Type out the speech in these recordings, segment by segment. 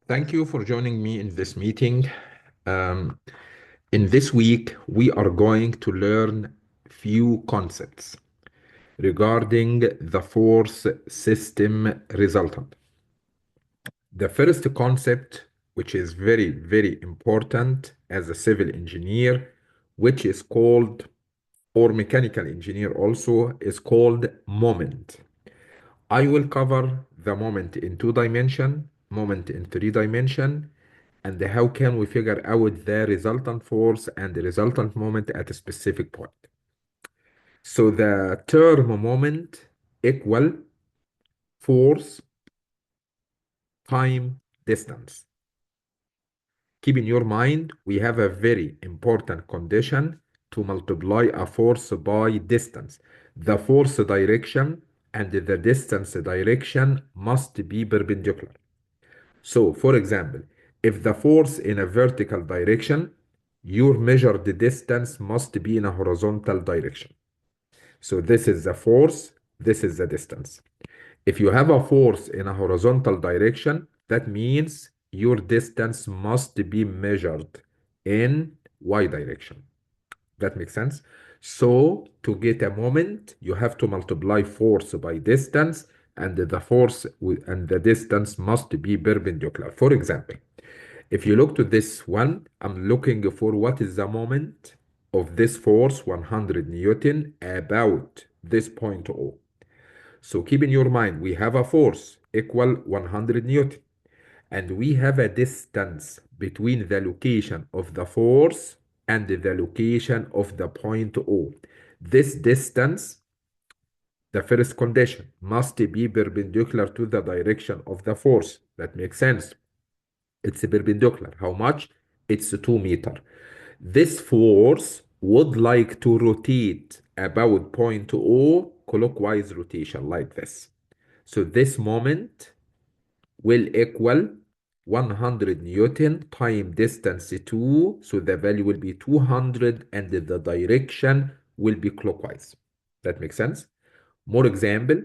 Thank you for joining me in this meeting. Um, in this week, we are going to learn few concepts regarding the force system resultant. The first concept, which is very, very important as a civil engineer, which is called, or mechanical engineer also, is called moment. I will cover the moment in 2 dimension, moment in 3 dimension, and how can we figure out the resultant force and the resultant moment at a specific point. So the term moment equal force time distance. Keep in your mind, we have a very important condition to multiply a force by distance. The force direction and the distance direction must be perpendicular. So, for example, if the force in a vertical direction, your measured distance must be in a horizontal direction. So this is the force, this is the distance. If you have a force in a horizontal direction, that means your distance must be measured in y direction. That makes sense? So to get a moment, you have to multiply force by distance, and the force and the distance must be perpendicular. For example, if you look to this one, I'm looking for what is the moment of this force, 100 Newton, about this point O. So keep in your mind, we have a force equal 100 Newton, and we have a distance between the location of the force and the location of the point O. This distance, the first condition, must be perpendicular to the direction of the force. That makes sense. It's perpendicular. How much? It's 2 meter. This force would like to rotate about point O clockwise rotation like this. So this moment will equal 100 Newton time distance 2. So the value will be 200 and the direction will be clockwise. That makes sense? More example,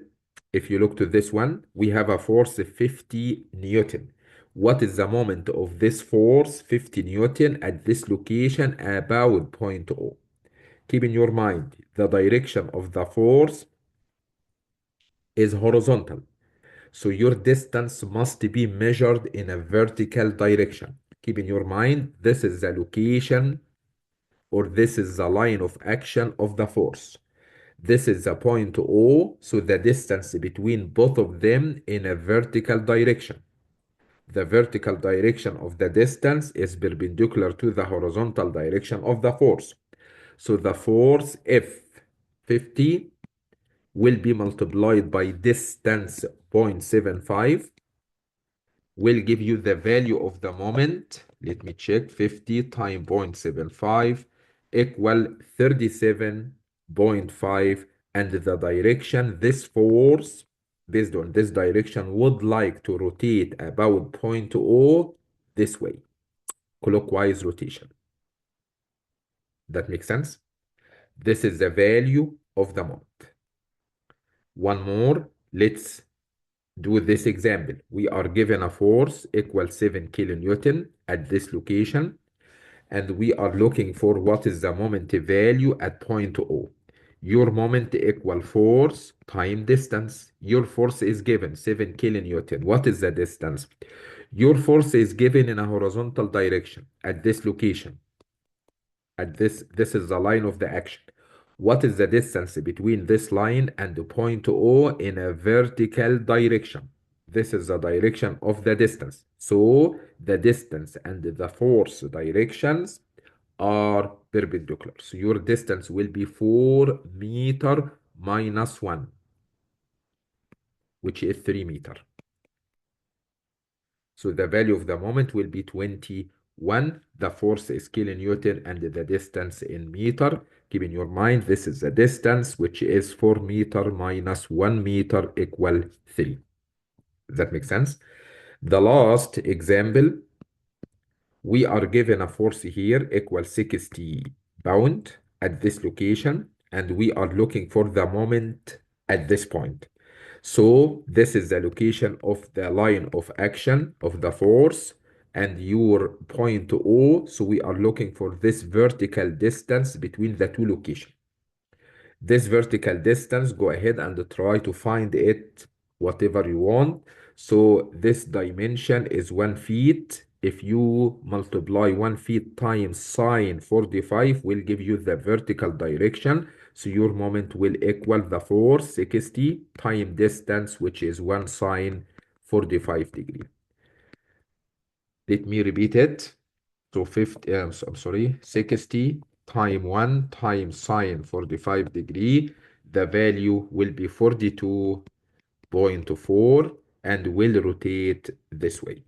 if you look to this one, we have a force of 50 Newton. What is the moment of this force, 50 Newton, at this location about point O? Keep in your mind, the direction of the force is horizontal. So your distance must be measured in a vertical direction. Keep in your mind, this is the location or this is the line of action of the force. This is the point O, so the distance between both of them in a vertical direction. The vertical direction of the distance is perpendicular to the horizontal direction of the force. So the force F50 will be multiplied by distance 0.75 will give you the value of the moment. Let me check. 50 times 0.75 equal 37.5. And the direction, this force, based on this direction, would like to rotate about point O this way, clockwise rotation. That makes sense? This is the value of the moment. One more, let's do this example. We are given a force equal 7 kilonewton at this location, and we are looking for what is the moment value at point O. Your moment equal force time distance. Your force is given 7 kilonewton. What is the distance? Your force is given in a horizontal direction at this location. At this is the line of the action. What is the distance between this line and the point O in a vertical direction? This is the direction of the distance. So the distance and the force directions are perpendicular. So your distance will be 4 meter minus 1, which is 3 meter. So the value of the moment will be 21. The force is kilonewton and the distance in meter. Keep in your mind, this is the distance, which is 4 meter minus 1 meter equal 3. Does that make sense? The last example, we are given a force here equal 60 pound at this location, and we are looking for the moment at this point. So this is the location of the line of action of the force and your point O. So we are looking for this vertical distance between the two locations. This vertical distance, go ahead and try to find it whatever you want. So this dimension is 1 feet. If you multiply 1 feet times sine 45 will give you the vertical direction. So your moment will equal the force 60 time distance, which is 1 sine 45 degree. Let me repeat it. So 50, I'm sorry, 60 times 1 times sine 45 degree. The value will be 42.4 and will rotate this way.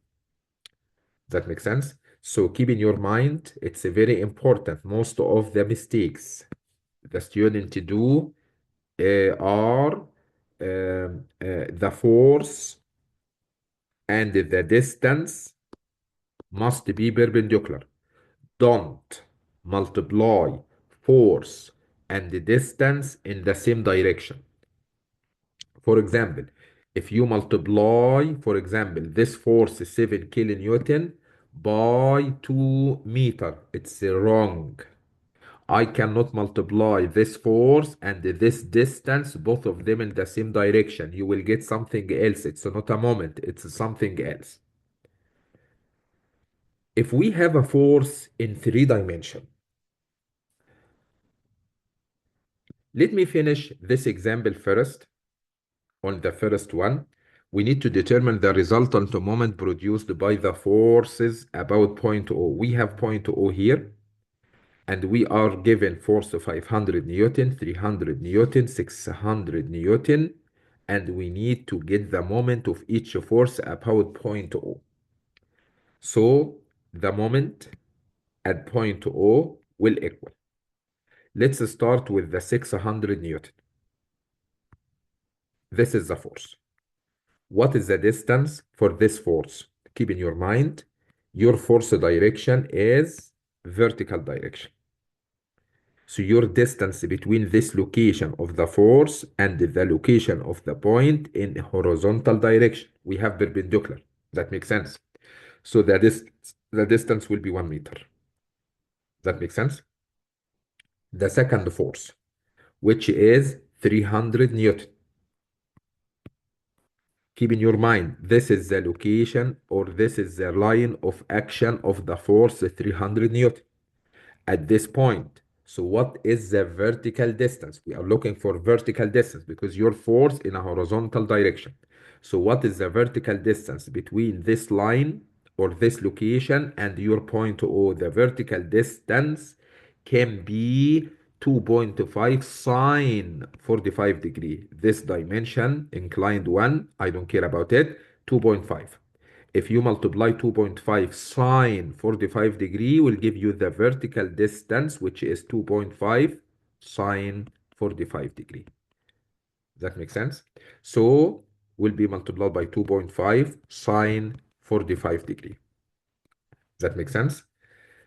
That makes sense? So keep in your mind, it's a very important. Most of the mistakes the student do are the force and the distance must be perpendicular. Don't multiply force and the distance in the same direction. For example, if you multiply, for example, this force is 7 kilonewton by 2 meter, it's wrong. I cannot multiply this force and this distance, both of them in the same direction. You will get something else. It's not a moment, it's something else. If we have a force in 3 dimensions, let me finish this example first. On the first one, we need to determine the resultant moment produced by the forces about point O. We have point O here, and we are given force of 500 Newton, 300 Newton, 600 Newton, and we need to get the moment of each force about point O. So the moment at point O will equal. Let's start with the 600 Newton. This is the force. What is the distance for this force? Keep in your mind, your force direction is vertical direction. So your distance between this location of the force and the location of the point in horizontal direction, we have perpendicular. That makes sense. So the distance will be 1 meter. That makes sense. The second force, which is 300 Newton. Keep in your mind, this is the location or this is the line of action of the force 300 Newton at this point. So what is the vertical distance? We are looking for vertical distance because your force in a horizontal direction. So what is the vertical distance between this line or this location and your point O? The vertical distance can be 2.5 sine 45 degree. This dimension, inclined one, I don't care about it, 2.5. If you multiply 2.5 sine 45 degree will give you the vertical distance, which is 2.5 sine 45 degree. That makes sense? So will be multiplied by 2.5 sine 45 degree. That makes sense?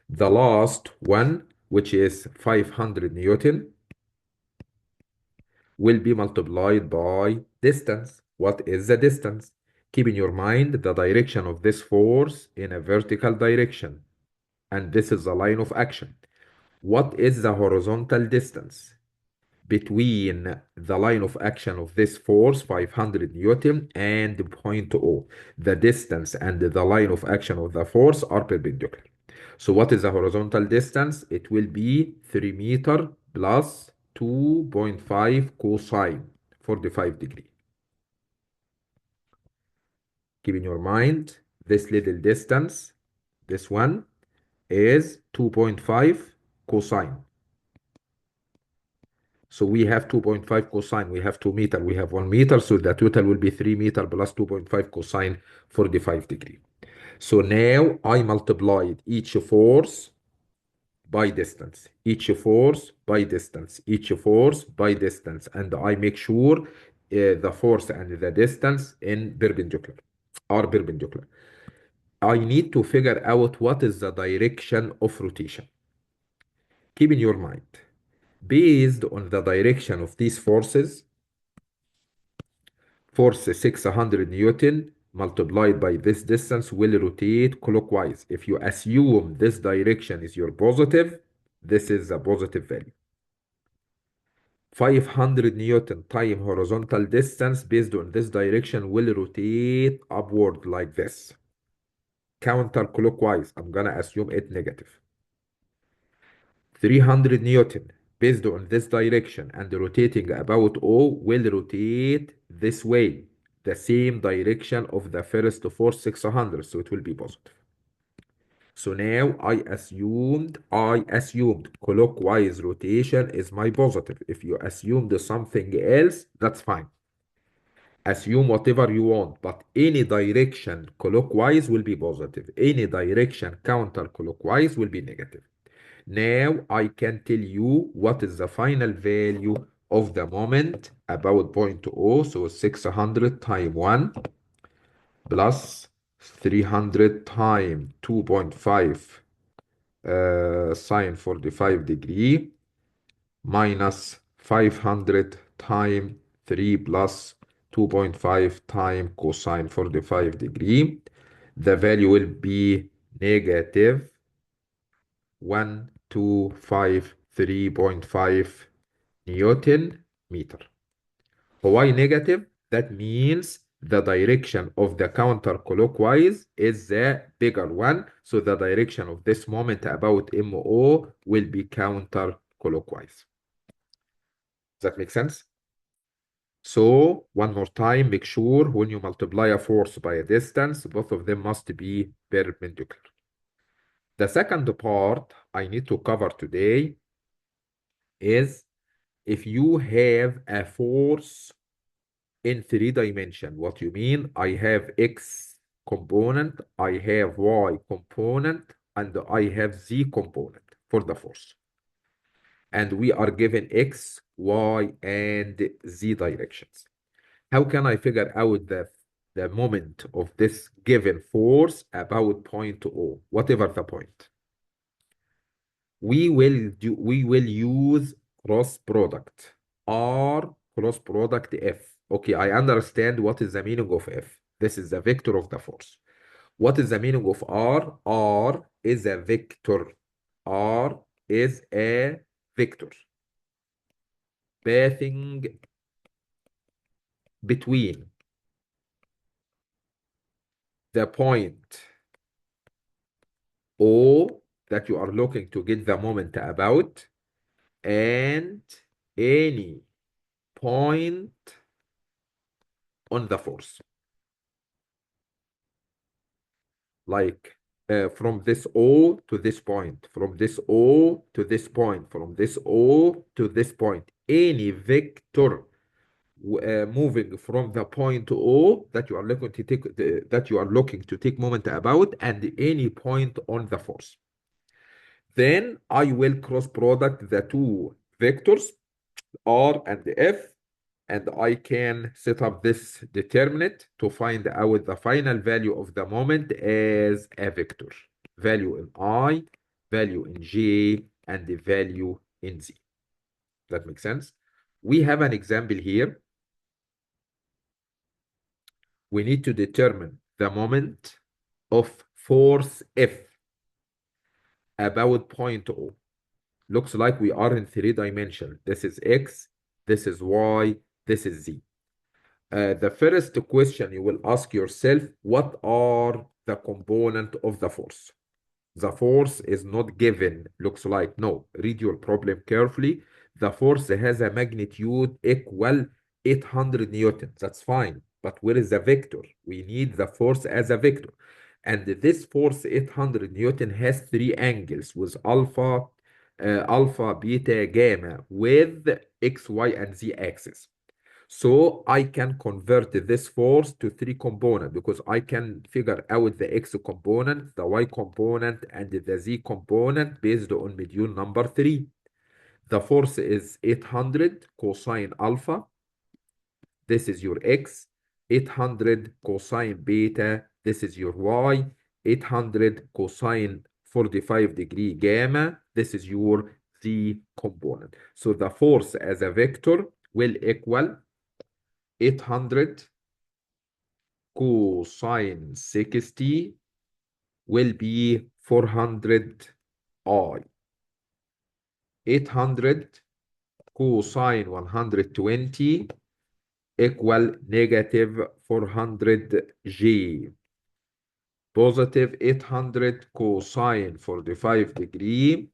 The last one, which is 500 Newton, will be multiplied by distance. What is the distance? Keep in your mind the direction of this force in a vertical direction. And this is the line of action. What is the horizontal distance between the line of action of this force, 500 Newton, and point O? The distance and the line of action of the force are perpendicular. So what is the horizontal distance? It will be 3 meter plus 2.5 cosine 45 degree. Keep in your mind this little distance, this one is 2.5 cosine. So we have 2.5 cosine, we have 2 meter, we have 1 meter, so the total will be 3 meter plus 2.5 cosine 45 degree. So now I multiplied each force by distance, each force by distance, each force by distance, and I make sure the force and the distance in perpendicular are perpendicular. I need to figure out what is the direction of rotation. Keep in your mind, based on the direction of these forces, Force 600 Newton multiplied by this distance will rotate clockwise. If you assume this direction is your positive, this is a positive value. 500 Newton time horizontal distance based on this direction will rotate upward like this. Counterclockwise, I'm gonna assume it negative. 300 Newton based on this direction and rotating about O will rotate this way, the same direction of the first force 600, so it will be positive. So now I assumed clockwise rotation is my positive. If you assumed something else, that's fine. Assume whatever you want, but any direction clockwise will be positive. Any direction counterclockwise will be negative. Now I can tell you what is the final value of the moment about point O. So 600 times 1 plus 300 times 2.5 sine 45 degree minus 500 times 3 plus 2.5 times cosine 45 degree. The value will be negative 1253.5 Newton meter. Why negative? That means the direction of the counterclockwise is the bigger one. So the direction of this moment about MO will be counterclockwise. Does that make sense? So one more time, make sure when you multiply a force by a distance, both of them must be perpendicular. The second part I need to cover today is if you have a force in 3 dimension. What you mean? I have X component, I have Y component, and I have Z component for the force. And we are given X, Y, and Z directions. How can I figure out the moment of this given force about point O, whatever the point? We will use cross product R cross product F. Okay, I understand what is the meaning of F. This is the vector of the force. What is the meaning of R? R is a vector. R is a vector passing between the point O that you are looking to get the moment about and any point on the force. Like from this O to this point, from this O to this point, from this O to this point. Any vector moving from the point O that you are looking to take moment about, and any point on the force. Then I will cross product the two vectors R and F, and I can set up this determinant to find out the final value of the moment as a vector. Value in I, value in J, and the value in Z. That makes sense? We have an example here. We need to determine the moment of force F about point O. Looks like we are in 3 dimension. This is X, this is Y, this is Z. The first question you will ask yourself, what are the component of the force? The force is not given, looks like. No, read your problem carefully. The force has a magnitude equal 800 Newton. That's fine. But where is the vector? We need the force as a vector. And this force 800 Newton has three angles with alpha, beta, gamma with X, Y, and Z axis. So I can convert this force to three components because I can figure out the X component, the Y component, and the Z component based on module number 3. The force is 800 cosine alpha. This is your X. 800 cosine beta. This is your Y. 800 cosine 45 degree gamma. This is your Z component. So the force as a vector will equal 800 cosine 60 will be 400 I. 800 cosine 120 equal negative 400 J. Positive 800 cosine 45 degree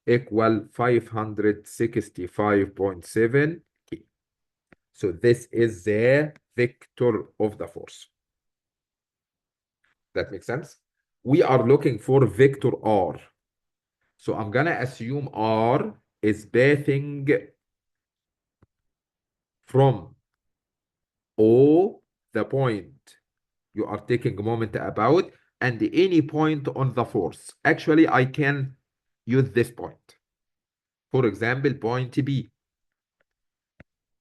equal 565.7 K. So this is the vector of the force. That makes sense? We are looking for vector R. So I'm gonna assume R is pathing from O, the point you are taking a moment about, and any point on the force. Actually, I can use this point. For example, point B.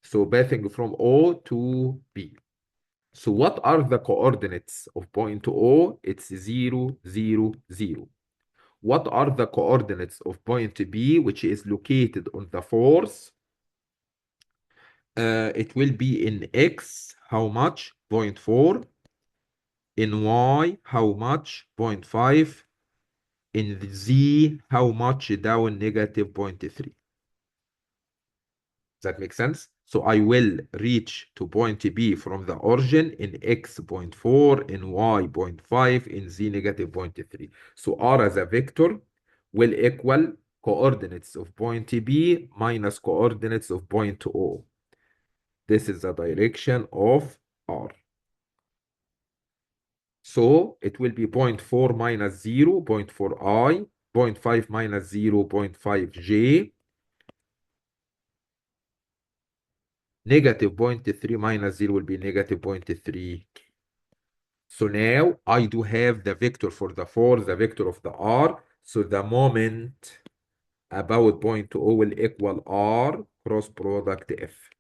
So pathing from O to B. So what are the coordinates of point O? It's 0, 0, 0. What are the coordinates of point B, which is located on the force? It will be in X, how much? 0.4. In Y, how much? 0.5. In Z, how much? Down negative 0.3. That makes sense? So I will reach to point B from the origin in X 0.4, in Y 0.5, in Z negative 0.3. So R as a vector will equal coordinates of point B minus coordinates of point O. This is the direction of R. So it will be zero point 0.4 minus 0, 0.4 I, 0.5 minus 0, 0.5 J, negative 0.3 minus 0 will be negative 0.3. So now I do have the vector for the force, the vector of the R. So the moment about point O will equal R cross product F.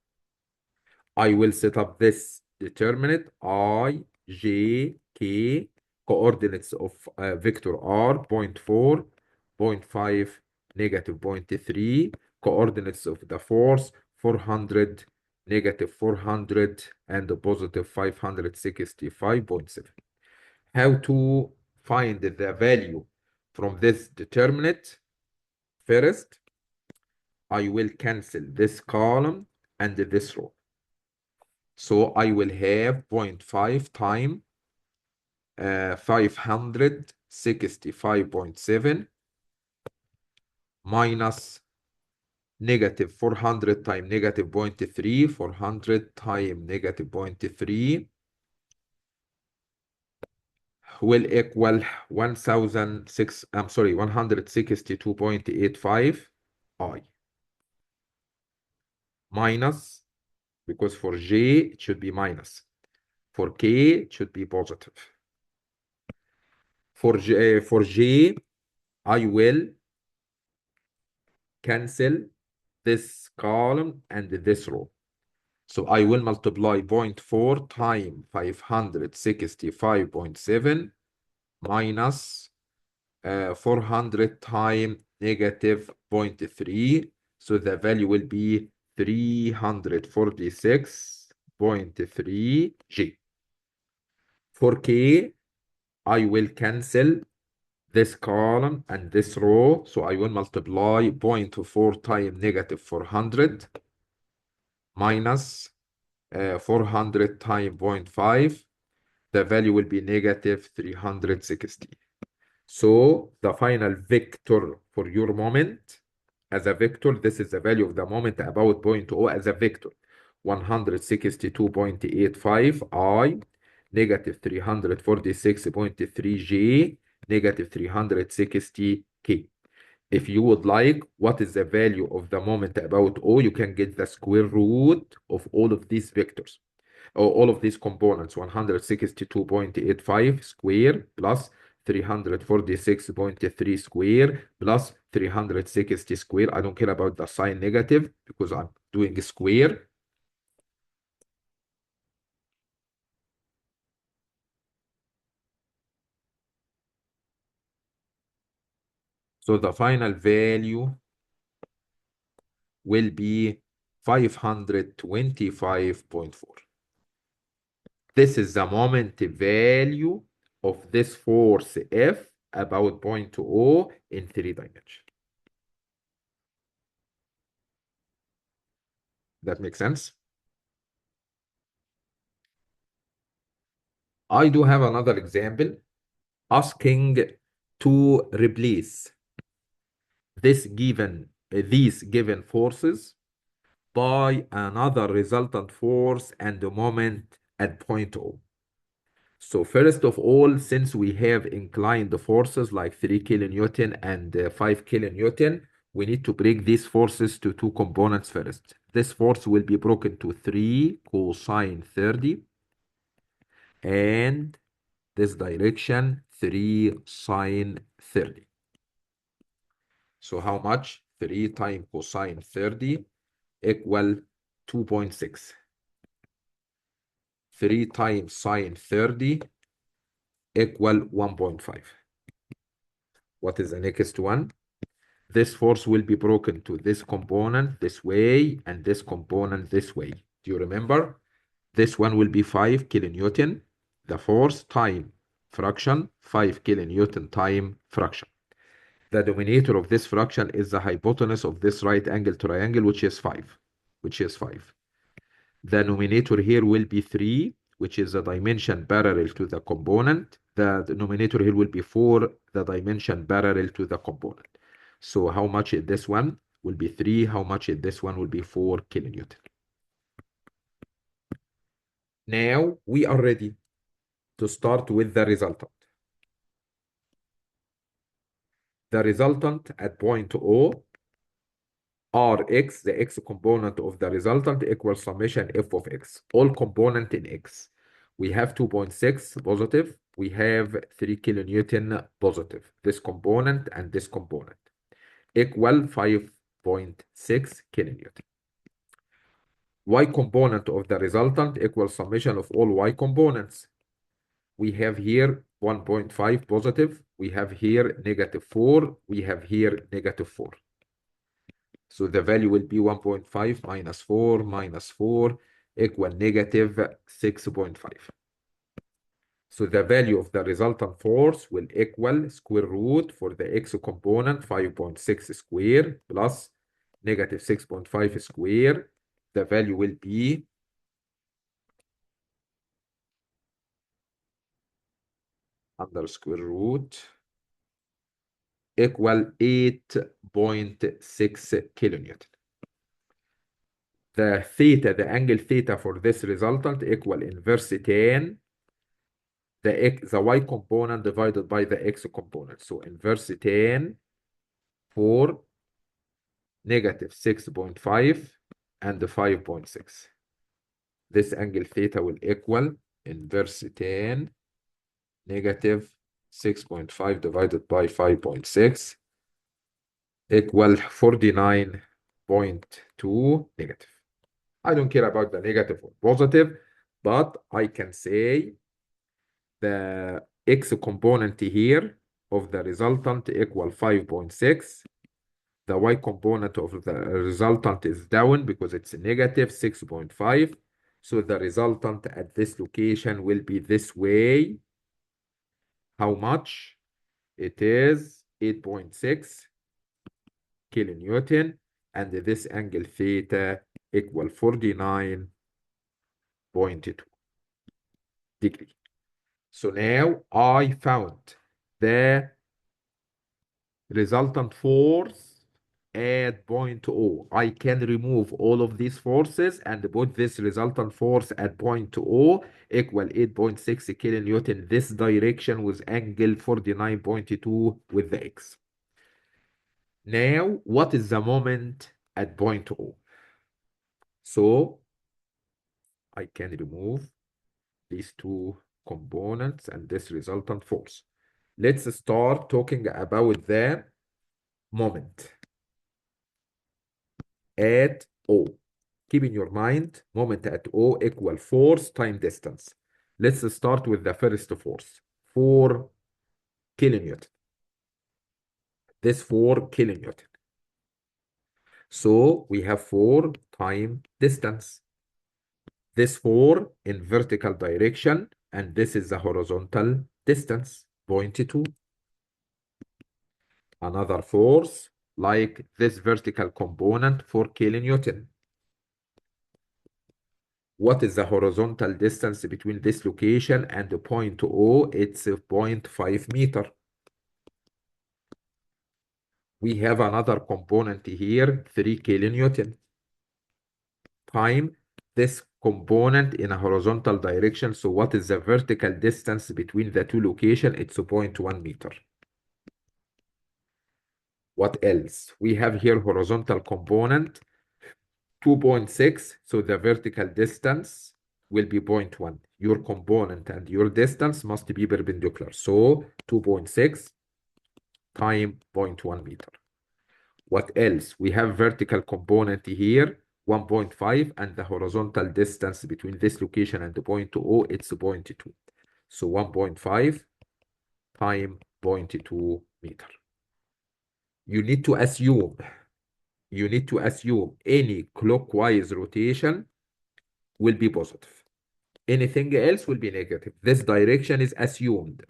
I will set up this determinant I, J, K, coordinates of vector R, 0.4, 0.5, negative 0.3, coordinates of the force, 400, negative 400, and the positive 565.7. How to find the value from this determinant? First, I will cancel this column and this row. So I will have 0.5 time 565.7 minus negative 400 times negative 0.3, 400 times negative 0.3 will equal 162.85 I minus, because for J it should be minus, for K it should be positive. For J I will cancel this column and this row. So I will multiply 0.4 times 565.7 minus 400 times negative 0.3. So the value will be 346.3 G. For K, I will cancel this column and this row. So I will multiply 0.4 times negative 400 minus 400 times 0.5. The value will be negative 360. So the final vector for your moment as a vector, this is the value of the moment about point O as a vector. 162.85 I, negative 346.3 J, negative 360 K. If you would like, what is the value of the moment about O? You can get the square root of all of these vectors, or all of these components. 162.85 square plus 346.3 square plus 360 square. I don't care about the sign negative because I'm doing a square. So the final value will be 525.4. This is the moment value of this force F about point O in 3 dimensions. That makes sense? I do have another example asking to replace these given forces by another resultant force and the moment at point O. So first of all, since we have inclined forces like 3 kilonewton and 5 kilonewton, we need to break these forces to two components first. This force will be broken to 3 cosine 30 and this direction 3 sine 30. So how much? 3 times cosine 30 equal 2.6. 3 times sine 30 equal 1.5. What is the next one? This force will be broken to this component this way and this component this way. Do you remember? This one will be 5 kilonewton. The force time fraction, 5 kilonewton time fraction. The denominator of this fraction is the hypotenuse of this right angle triangle, which is 5. Which is 5. The numerator here will be 3, which is the dimension parallel to the component. The denominator here will be 4, the dimension parallel to the component. So how much is this one? Will be 3. How much is this one? Will be 4 kilonewton. Now we are ready to start with the resultant. The resultant at point O, Rx, the x component of the resultant, equals summation f of x, all component in x. We have 2.6 positive, we have 3 kilonewton positive, this component and this component, equal 5.6 kilonewton. Y component of the resultant equals summation of all y components. We have here 1.5 positive, we have here -4, we have here -4. So the value will be 1.5 minus 4 minus 4 equal -6.5. So the value of the resultant force will equal square root for the x component 5.6 square plus -6.5 square. The value will be under square root equal 8.6 kilonewton. The theta, the angle theta for this resultant equal inverse tan the y component divided by the x component. So inverse tan for -6.5 and 5.6. This angle theta will equal inverse tan -6.5 divided by 5.6 equal 49.2 negative. I don't care about the negative or positive, but I can say the x component here of the resultant equal 5.6. The y component of the resultant is down because it's -6.5. So the resultant at this location will be this way. How much? It is 8.6 kilonewton, and this angle theta equal 49.2 degree. So now I found the resultant force at point O. I can remove all of these forces and put this resultant force at point O equal 8.6 kilonewton this direction with angle 49.2 with the x. Now, what is the moment at point O? So I can remove these two components and this resultant force. Let's start talking about the moment at O. Keep in your mind, moment at O equal force time distance. Let's start with the first force, 4 kilonewton. This 4 kilonewton. So we have 4 time distance. This 4 in vertical direction, and this is the horizontal distance, 0.2. Another force, like this vertical component, 4 kilonewton. What is the horizontal distance between this location and the point O? It's 0.5 meter. We have another component here, 3 kilonewton, time this component in a horizontal direction. So what is the vertical distance between the two locations? It's 0.1 meter. What else? We have here horizontal component 2.6. So the vertical distance will be 0.1. Your component and your distance must be perpendicular. So 2.6 times 0.1 meter. What else? We have vertical component here 1.5, and the horizontal distance between this location and the point O, it's 0.2. So 1.5 times 0.2 meter. You need to assume any clockwise rotation will be positive. Anything else will be negative. This direction is assumed.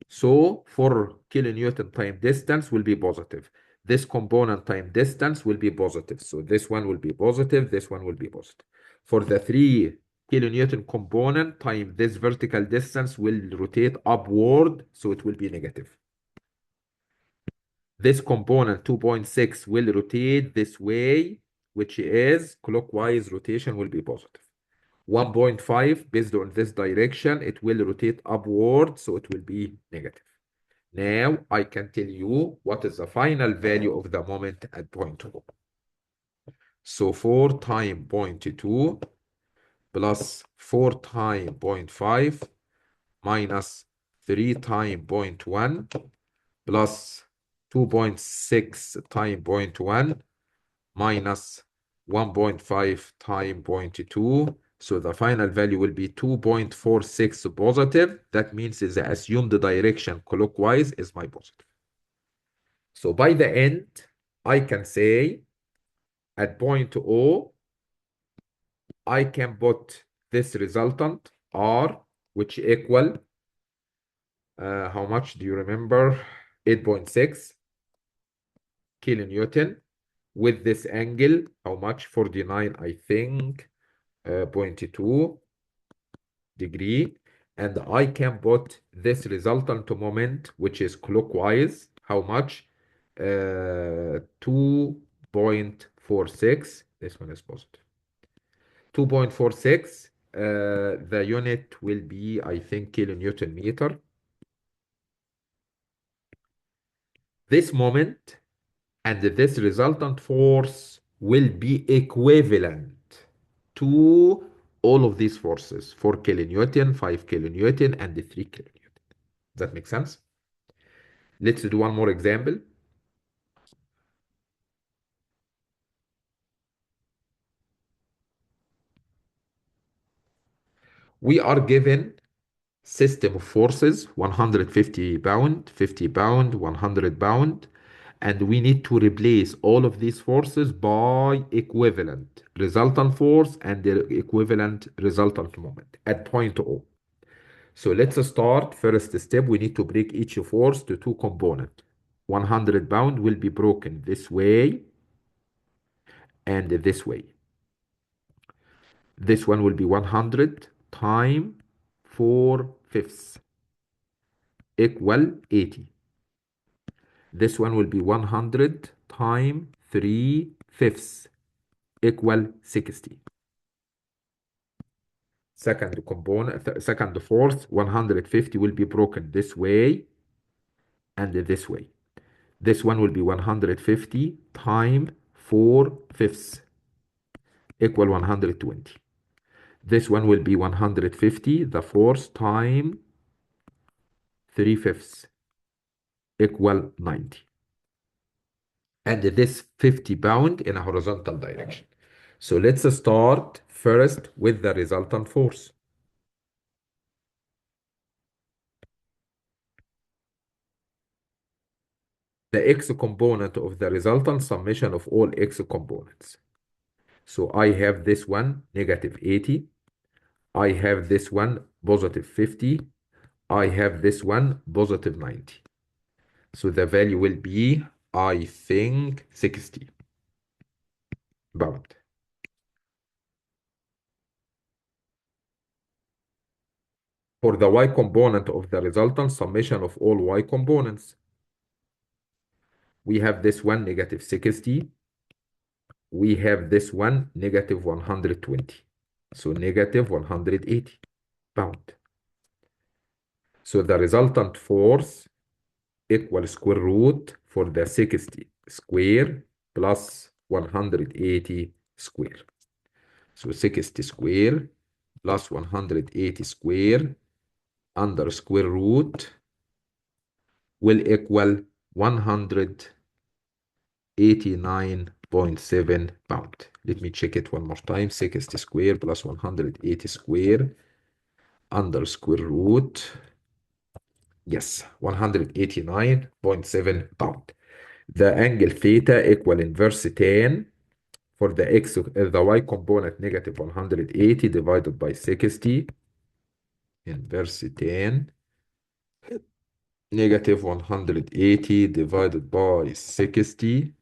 So 4 kilonewton time distance will be positive. This component time distance will be positive. So this one will be positive, this one will be positive. For the 3 kilonewton component time, this vertical distance will rotate upward, so it will be negative. This component 2.6 will rotate this way, which is clockwise rotation will be positive. 1.5, based on this direction, it will rotate upward, so it will be negative. Now I can tell you what is the final value of the moment at point O. So 4 times 0.2 plus 4 times 0.5 minus 3 times 0.1 plus 2.6 times 0.1 minus 1.5 times 0.2. So the final value will be 2.46 positive. That means the assumed direction clockwise is my positive. So by the end, I can say at point O, I can put this resultant R, which equal, how much do you remember? 8.6 kilonewton with this angle, how much? 49, I think, 0.2 degree. And I can put this resultant moment, which is clockwise, how much? 2.46. This one is positive. 2.46. The unit will be, I think, kilonewton meter. This moment and this resultant force will be equivalent to all of these forces, 4 kilonewton, 5 kilonewton, and 3 kilonewton. Does that make sense? Let's do one more example. We are given system of forces, 150 pound, 50 pound, 100 pound, and we need to replace all of these forces by equivalent resultant force and the equivalent resultant moment at point O. So let's start. First step, we need to break each force to two components. 100 pound will be broken this way and this way. This one will be 100 times 4/5 equal 80. This one will be 100 times 3/5 equal 60. Second component, second force, 150 will be broken this way and this way. This one will be 150 times 4/5 equal 120. This one will be 150, the force, time 3/5 equal 90. And this 50 pound in a horizontal direction. So let's start first with the resultant force. The x component of the resultant summation of all x components. So I have this one negative 80. I have this one positive 50. I have this one positive 90. So the value will be, I think, 60 pound. For the y component of the resultant summation of all y components, we have this one negative 60. We have this one negative 120. So negative 180 pound. So the resultant force equal square root for the 60 square plus 180 square. So 60 square plus 180 square under square root will equal 189.7 pound. Let me check it one more time. 60 square plus 180 square under square root. Yes, 189.7 pound. The angle theta equal inverse tan for the the y component negative 180 divided by 60 inverse tan negative 180 divided by 60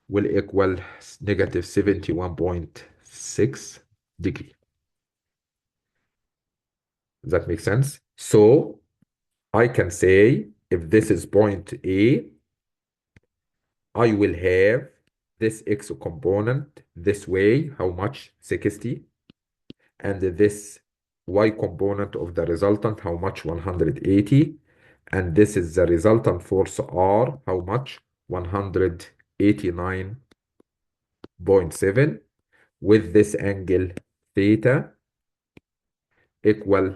will equal negative 71.6 degree. Does that make sense? So I can say if this is point A, I will have this x component this way, how much? 60. And this y component of the resultant, how much? 180. And this is the resultant force R, how much? 189.7 with this angle theta equal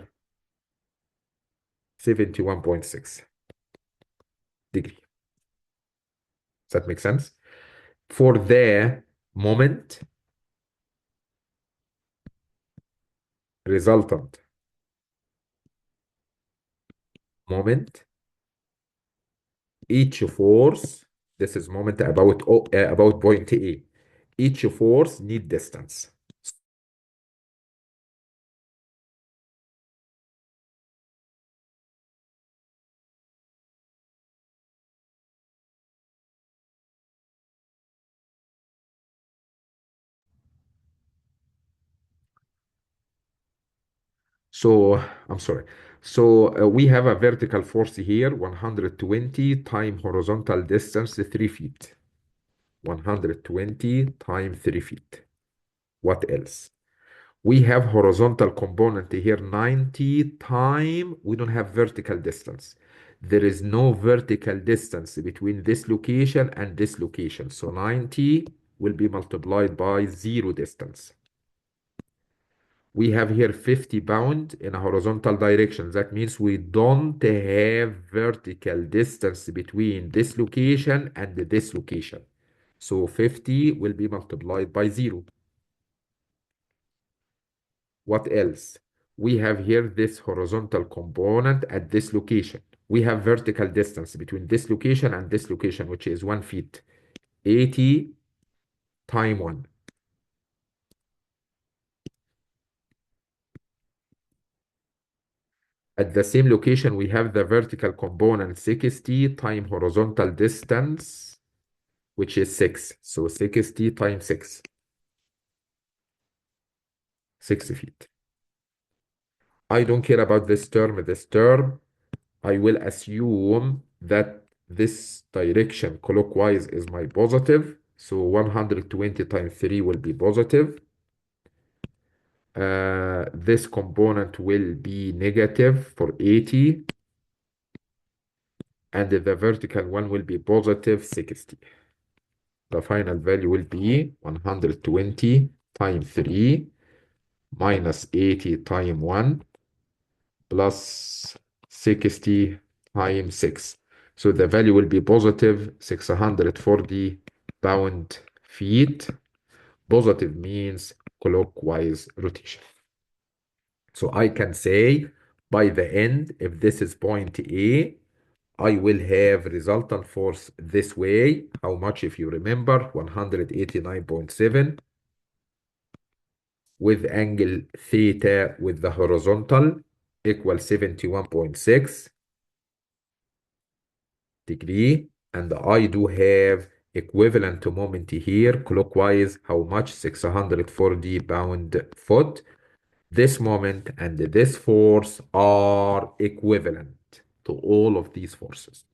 71.6 degree. Does that make sense? For the moment resultant moment, each force, this is moment about point A. Each force need distance. So I'm sorry. So we have a vertical force here, 120 time horizontal distance, 3 feet. 120 times 3 feet. What else? We have horizontal component here, 90 time. We don't have vertical distance. There is no vertical distance between this location and this location. So 90 will be multiplied by 0 distance. We have here 50 pound in a horizontal direction. That means we don't have vertical distance between this location and this location. So 50 will be multiplied by 0. What else? We have here this horizontal component at this location. We have vertical distance between this location and this location, which is 1 feet. 80 times 1. At the same location, we have the vertical component 60 times horizontal distance, which is 6. So 60 times 6. 6 feet. I don't care about this term. This term, I will assume that this direction clockwise is my positive. So 120 times 3 will be positive. This component will be negative for 80. And the vertical one will be positive 60. The final value will be 120 times 3 minus 80 times 1 plus 60 times 6. So the value will be positive 640 pound feet. Positive means clockwise rotation. So I can say by the end, if this is point A, I will have resultant force this way. How much, if you remember? 189.7 with angle theta with the horizontal equal 71.6 degree. And I do have equivalent moment here clockwise. How much? 640 pound-foot. This moment and this force are equivalent to all of these forces.